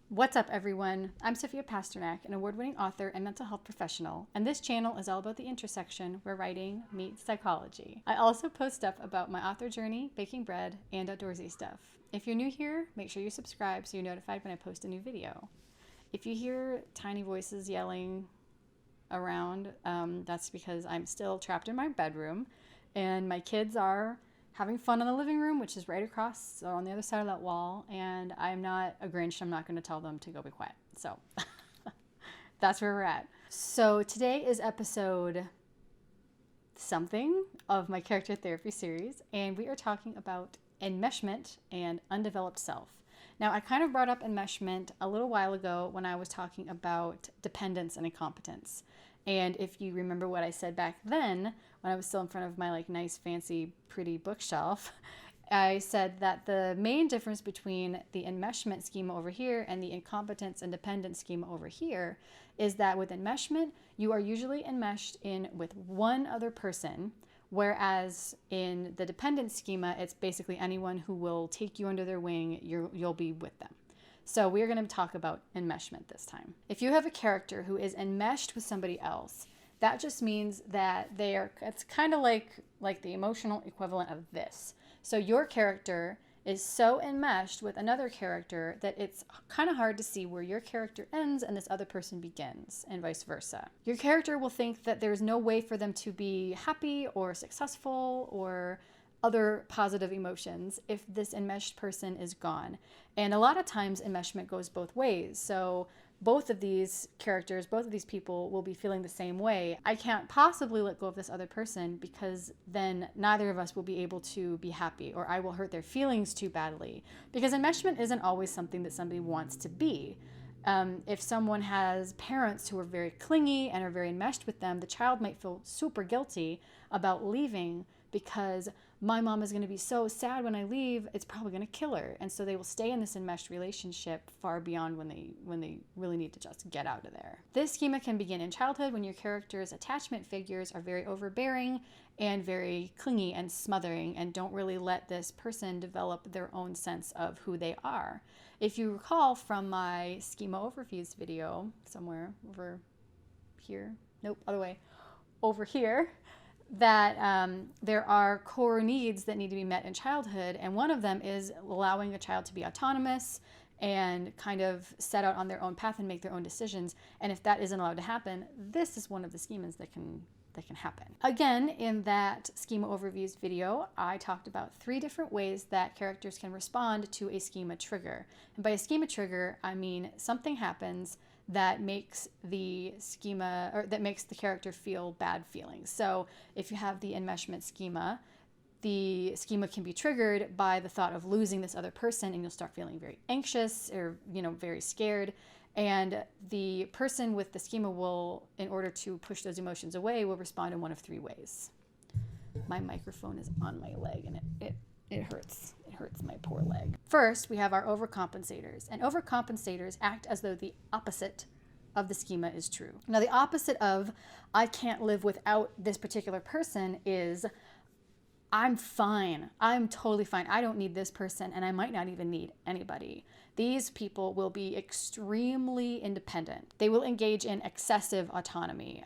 What's up, everyone? I'm Sophia Pasternak, an award-winning author and mental health professional, and this channel is all about the intersection where writing meets psychology. I also post stuff about my author journey, baking bread, and outdoorsy stuff. If you're new here, make sure you subscribe so you're notified when I post a new video. If you hear tiny voices yelling around, that's because I'm still trapped in my bedroom, and my kids are having fun in the living room, which is right across or on the other side of that wall, and I'm not a Grinch. I'm not going to tell them to go be quiet. So that's where we're at. So today is episode something of my character therapy series, and we are talking about enmeshment and undeveloped self. Now, I kind of brought up enmeshment a little while ago when I was talking about dependence and incompetence. And if you remember what I said back then, when I was still in front of my nice, fancy, pretty bookshelf, I said that the main difference between the enmeshment schema over here and the incompetence and dependence schema over here is that with enmeshment, you are usually enmeshed in with one other person, whereas in the dependent schema, it's basically anyone who will take you under their wing, you'll be with them. So we're going to talk about enmeshment this time. If you have a character who is enmeshed with somebody else, that just means that it's kind of like the emotional equivalent of this. So your character is so enmeshed with another character that it's kind of hard to see where your character ends and this other person begins, and vice versa. Your character will think that there's no way for them to be happy or successful or other positive emotions if this enmeshed person is gone. And a lot of times enmeshment goes both ways. So both of these characters, both of these people will be feeling the same way. I can't possibly let go of this other person because then neither of us will be able to be happy, or I will hurt their feelings too badly. Because enmeshment isn't always something that somebody wants to be. If someone has parents who are very clingy and are very enmeshed with them, the child might feel super guilty about leaving because my mom is going to be so sad when I leave, it's probably going to kill her. And so they will stay in this enmeshed relationship far beyond when they really need to just get out of there. This schema can begin in childhood when your character's attachment figures are very overbearing and very clingy and smothering and don't really let this person develop their own sense of who they are. If you recall from my schema overviews video, somewhere over here, nope, other way, over here, that there are core needs that need to be met in childhood, and one of them is allowing a child to be autonomous and kind of set out on their own path and make their own decisions. And if that isn't allowed to happen, this is one of the schemas that can happen. Again, in that schema overviews video, I talked about 3 different ways that characters can respond to a schema trigger. And by a schema trigger, I mean something happens that makes the schema, or that makes the character feel bad feelings. So if you have the enmeshment schema, the schema can be triggered by the thought of losing this other person, and you'll start feeling very anxious or, very scared. And the person with the schema will, in order to push those emotions away, will respond in one of 3 ways. My microphone is on my leg, and it hurts. It hurts my poor leg. First, we have our overcompensators. And overcompensators act as though the opposite of the schema is true. Now, the opposite of I can't live without this particular person is I'm fine. I'm totally fine. I don't need this person, and I might not even need anybody. These people will be extremely independent. They will engage in excessive autonomy.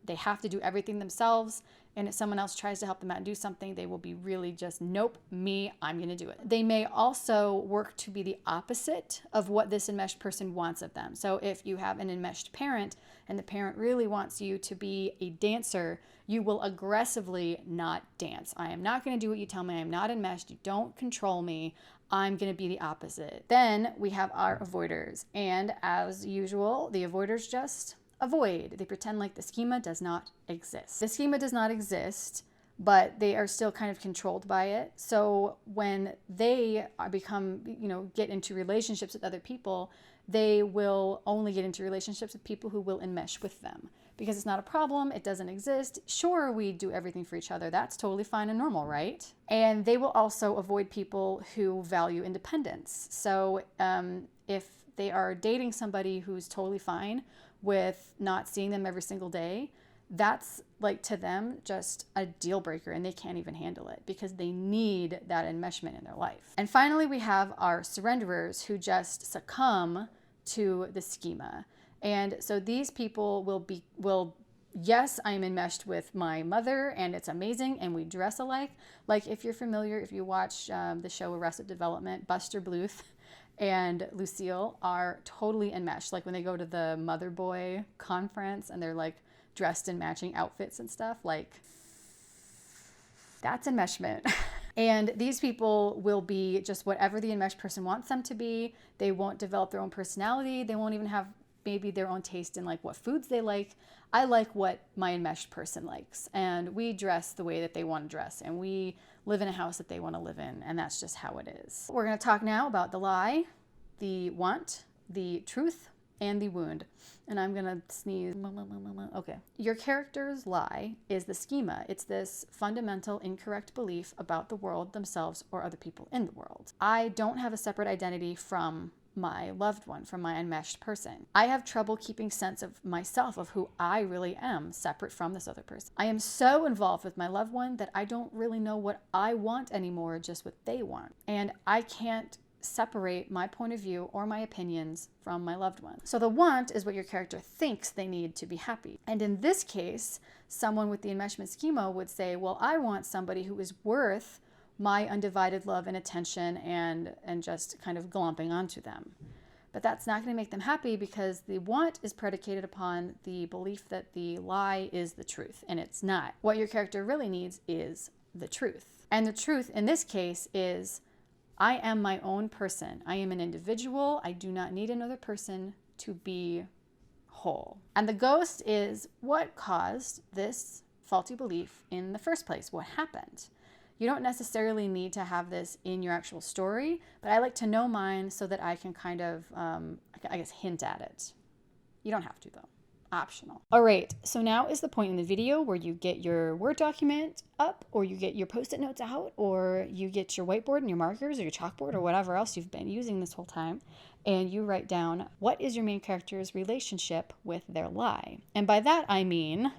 They have to do everything themselves, and if someone else tries to help them out and do something, they will be really just, nope, me, I'm going to do it. They may also work to be the opposite of what this enmeshed person wants of them. So if you have an enmeshed parent and the parent really wants you to be a dancer, you will aggressively not dance. I am not going to do what you tell me. I'm not enmeshed. You don't control me. I'm going to be the opposite. Then we have our avoiders. And as usual, the avoiders just avoid. They pretend like the schema does not exist. The schema does not exist, but they are still kind of controlled by it. So when they get into relationships with other people, they will only get into relationships with people who will enmesh with them. Because it's not a problem, it doesn't exist. Sure, we do everything for each other. That's totally fine and normal, right? And they will also avoid people who value independence. So if they are dating somebody who's totally fine with not seeing them every single day, that's to them just a deal breaker, and they can't even handle it because they need that enmeshment in their life. And finally, we have our surrenderers who just succumb to the schema. And so these people will yes, I'm enmeshed with my mother and it's amazing and we dress alike. Like if you're familiar, if you watch the show Arrested Development, Buster Bluth and Lucille are totally enmeshed. Like when they go to the Mother Boy conference and they're like dressed in matching outfits and stuff, like that's enmeshment. And these people will be just whatever the enmeshed person wants them to be. They won't develop their own personality. They won't even have maybe their own taste in like what foods they like. I like what my enmeshed person likes, and we dress the way that they want to dress, and we live in a house that they want to live in, and that's just how it is. We're going to talk now about the lie, the want, the truth, and the wound. And I'm going to sneeze. Okay. Your character's lie is the schema. It's this fundamental incorrect belief about the world, themselves, or other people in the world. I don't have a separate identity from my loved one, from my enmeshed person. I have trouble keeping sense of myself, of who I really am, separate from this other person. I am so involved with my loved one that I don't really know what I want anymore, just what they want. And I can't separate my point of view or my opinions from my loved one. So the want is what your character thinks they need to be happy. And in this case, someone with the enmeshment schema would say, well, I want somebody who is worth my undivided love and attention and just kind of glomping onto them. But that's not going to make them happy because the want is predicated upon the belief that the lie is the truth, and it's not. What your character really needs is the truth. And the truth in this case is, I am my own person. I am an individual. I do not need another person to be whole. And the ghost is what caused this faulty belief in the first place. What happened? You don't necessarily need to have this in your actual story, but I like to know mine so that I can kind of, I guess, hint at it. You don't have to, though. Optional. All right, so now is the point in the video where you get your Word document up, or you get your Post-it notes out, or you get your whiteboard and your markers or your chalkboard or whatever else you've been using this whole time, and you write down what is your main character's relationship with their lie. And by that I mean,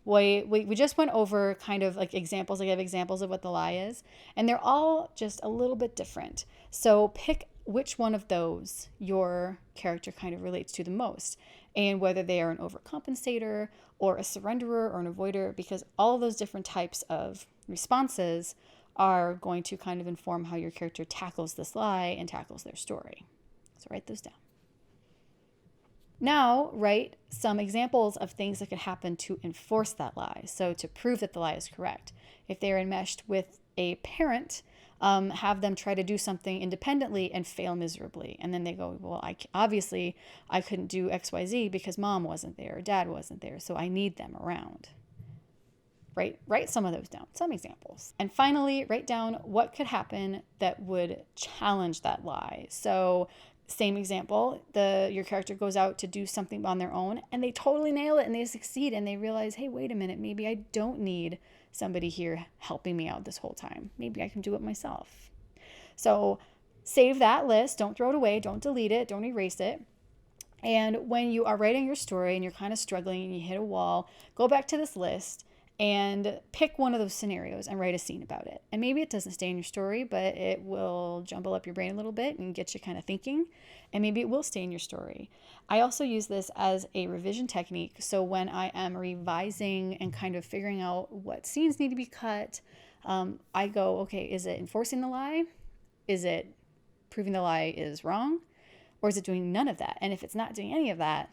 we just went over kind of like examples. I have examples of what the lie is, and they're all just a little bit different. So pick which one of those your character kind of relates to the most, and whether they are an overcompensator or a surrenderer or an avoider, because all of those different types of responses are going to kind of inform how your character tackles this lie and tackles their story. So write those down. Now, write some examples of things that could happen to enforce that lie. So to prove that the lie is correct. If they're enmeshed with a parent, have them try to do something independently and fail miserably. And then they go, well, obviously I couldn't do XYZ because mom wasn't there or dad wasn't there, so I need them around. Write some of those down, some examples. And finally, write down what could happen that would challenge that lie. So same example, your character goes out to do something on their own and they totally nail it and they succeed and they realize, hey, wait a minute, maybe I don't need somebody here helping me out this whole time. Maybe I can do it myself. So save that list. Don't throw it away. Don't delete it. Don't erase it. And when you are writing your story and you're kind of struggling and you hit a wall, go back to this list and pick one of those scenarios and write a scene about it. And maybe it doesn't stay in your story, but it will jumble up your brain a little bit and get you kind of thinking. And maybe it will stay in your story. I also use this as a revision technique. So when I am revising and kind of figuring out what scenes need to be cut, I go, okay, is it enforcing the lie? Is it proving the lie is wrong? Or is it doing none of that? And if it's not doing any of that,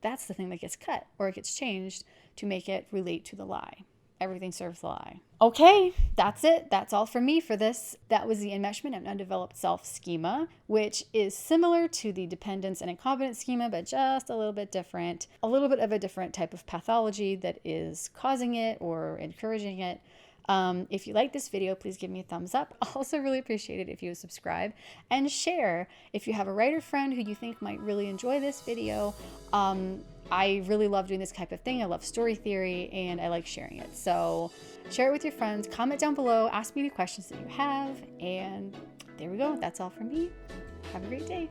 that's the thing that gets cut or it gets changed to make it relate to the lie. Everything serves the lie. Okay, that's it. That's all from me for this. That was the Enmeshment and Undeveloped Self schema, which is similar to the dependence and incompetence schema, but just a little bit different. A little bit of a different type of pathology that is causing it or encouraging it. If you like this video, please give me a thumbs up. I also really appreciate it if you would subscribe and share. If you have a writer friend who you think might really enjoy this video, I really love doing this type of thing. I love story theory and I like sharing it. So share it with your friends, comment down below, ask me any questions that you have, and there we go. That's all from me. Have a great day.